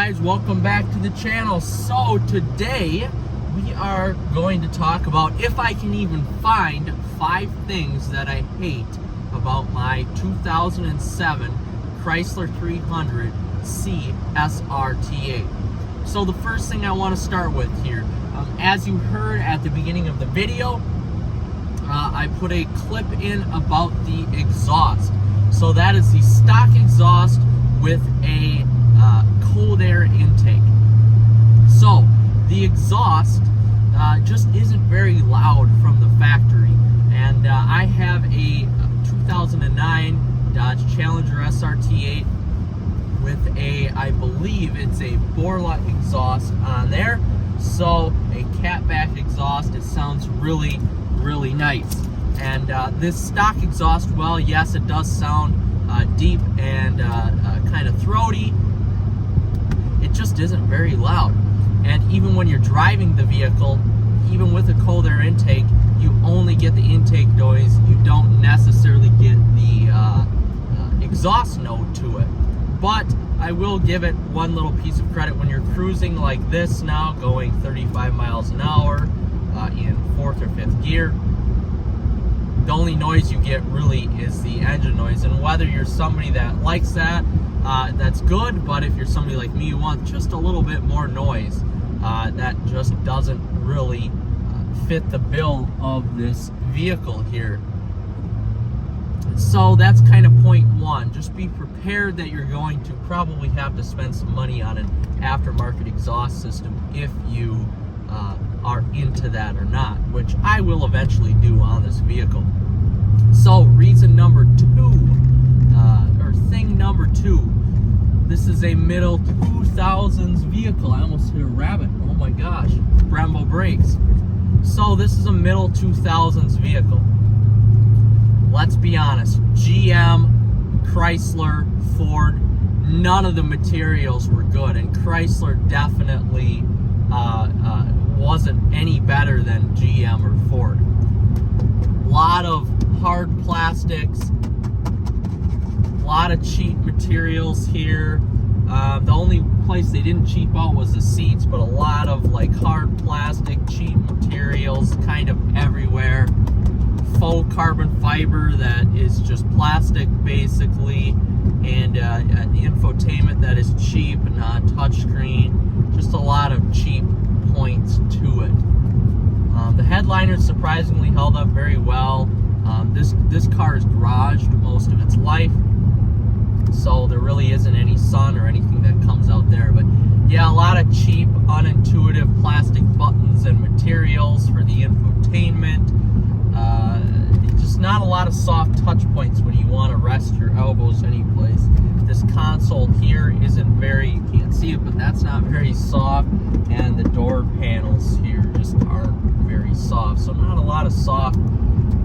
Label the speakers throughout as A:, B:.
A: guys, welcome back to the channel. So today we are going to talk about if I can even find 5 things that I hate about my 2007 Chrysler 300C SRT8. So the first thing I want to start with here, as you heard at the beginning of the video, I put a clip in about the exhaust. So that is the stock exhaust with a cold air intake. So the exhaust just isn't very loud from the factory, and I have a 2009 Dodge Challenger SRT8 with a, I believe it's a Borla exhaust on there, so a catback exhaust. It sounds really nice. And this stock exhaust, well, yes, it does sound deep and kind of throaty. It just isn't very loud. And even when you're driving the vehicle, even with a cold air intake, you only get the intake noise. You don't necessarily get the exhaust note to it. But I will give it one little piece of credit. When you're cruising like this now, going 35 miles an hour in 4th or 5th gear, the only noise you get really is the engine noise. And whether you're somebody that likes that, that's good. But if you're somebody like me who wants just a little bit more noise, that just doesn't really fit the bill of this vehicle here. So that's kind of point one. Just be prepared that you're going to probably have to spend some money on an aftermarket exhaust system if you are into that or not, which I will eventually do on this vehicle. So reason number 2, or thing number 2, this is a middle 2000s vehicle. I almost hit a rabbit. Oh my gosh, Brembo brakes. So this is a middle 2000s vehicle. Let's be honest, GM, Chrysler, Ford, none of the materials were good, and Chrysler definitely wasn't any better than GM or Ford. A lot of hard plastics, a lot of cheap materials here. The only place they didn't cheap out was the seats, but a lot of like hard plastic, cheap materials kind of everywhere. Faux carbon fiber that is just plastic basically, and an infotainment that is cheap and not touchscreen. Just a lot of cheap points to it. The headliner surprisingly held up very well. This car is garaged most of its life, so there really isn't any sun or anything that comes out there. But yeah, a lot of cheap, unintuitive plastic buttons and materials for the infotainment. Just not a lot of soft touch points when you want to rest your elbows anyplace. This console here isn't very, you can't see it, but that's not very soft, and the door panels here just aren't very soft. So not a lot of soft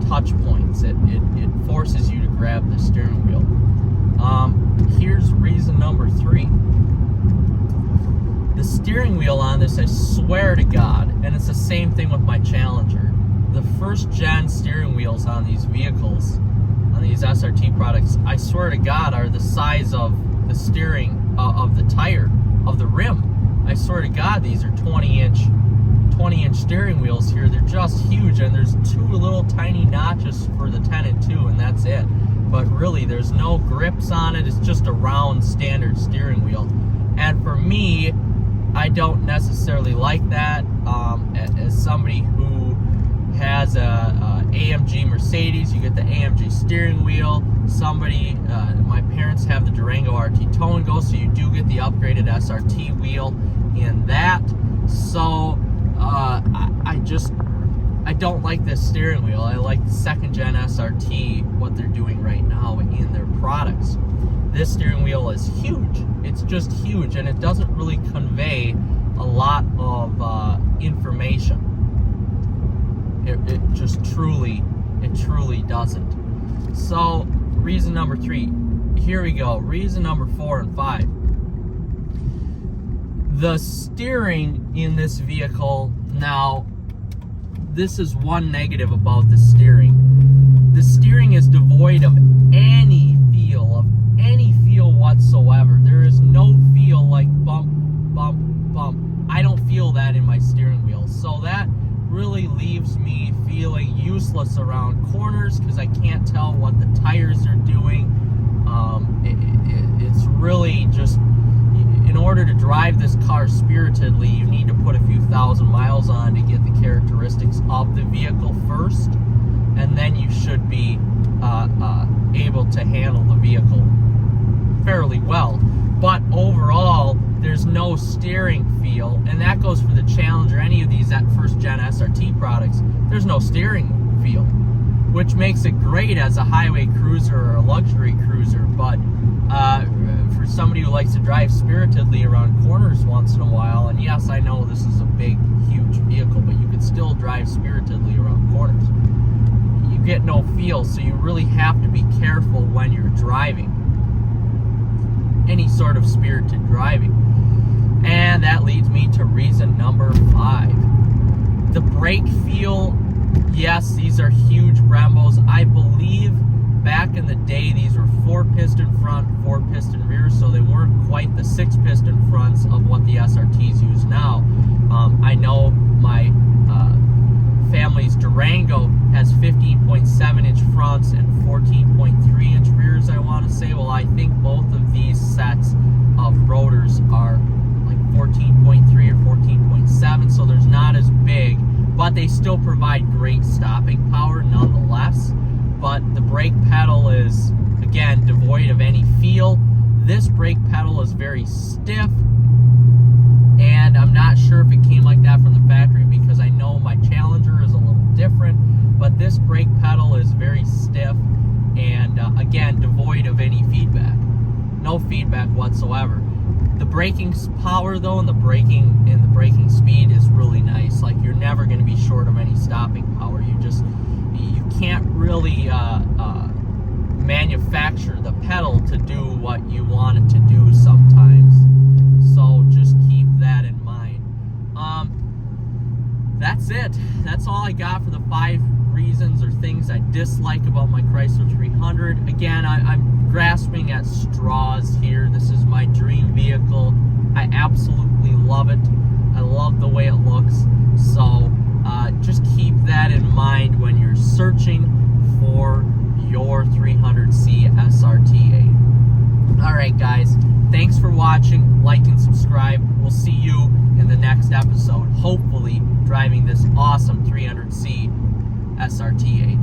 A: touch points. It forces you to grab the steering wheel. Here's reason number 3. The steering wheel on this, I swear to God, and it's the same thing with my Challenger, the first gen steering wheels on these vehicles, on these SRT products, I swear to God, are the size of the steering of the tire, of the rim. I swear to God, these are 20-inch steering wheels here. They're just huge, and there's 2 little tiny notches for the 10 and 2, and that's it. But really, there's no grips on it. It's just a round standard steering wheel. And for me, I don't necessarily like that. As somebody who has a AMG Mercedes, you get the AMG steering wheel. My parents have the Durango RT Tow and Go, so you do get the upgraded SRT wheel in that. So I don't like this steering wheel. I like the 2nd gen SRT, what they're doing right now in their products. This steering wheel is huge. It's just huge, and it doesn't really convey a lot of information. It just truly doesn't. So reason number 3, here we go. Reason number 4 and 5. The steering in this vehicle, now this is one negative about the steering. The steering is devoid of any feel whatsoever. There is no feel like bump useless around corners because I can't tell what the tires are doing. It's really just, in order to drive this car spiritedly, you need to put a few thousand miles on to get the characteristics of the vehicle first, and then you should be able to handle the vehicle fairly well. But overall, there's no steering feel, and that goes for the Challenger, any of these first gen SRT products. There's no steering feel, which makes it great as a highway cruiser or a luxury cruiser, but for somebody who likes to drive spiritedly around corners once in a while, and yes, I know this is a big, huge vehicle, but you can still drive spiritedly around corners. You get no feel, so you really have to be careful when you're driving. Any sort of spirited driving. And that leads me to reason number 5. The brake feel. Yes, these are huge Brembos. I believe back in the day these were 4-piston front, 4-piston rear, so they weren't quite the 6-piston fronts of what the SRTs use now. I know my family's Durango has 15.7-inch fronts and 14.3-inch rears, I want to say. Well, I think both of these sets of rotors are like 14.3 or 14.7, so there's not as big, but they still provide great stopping power nonetheless. But the brake pedal is, again, devoid of any feel. This brake pedal is very stiff, and I'm not sure if it came like that from the factory, because I know my Challenger is a little different, but this brake pedal is very stiff and again, devoid of any feedback. No feedback whatsoever. The braking power though, and the braking speed is really nice. Like, you're never going to be short of any stopping power. You can't really manufacture the pedal to do what you want it to do sometimes. So just keep that in mind. That's it. That's all I got for the 5 reasons or things I dislike about my Chrysler 300. Again, I'm grasping at straws here. This is my dream vehicle. I absolutely love it. I love the way it looks. So just keep that in mind when you're searching for your 300C SRT8. Alright guys, thanks for watching. Like and subscribe. We'll see you in the next episode, hopefully driving this awesome 300C SRT8.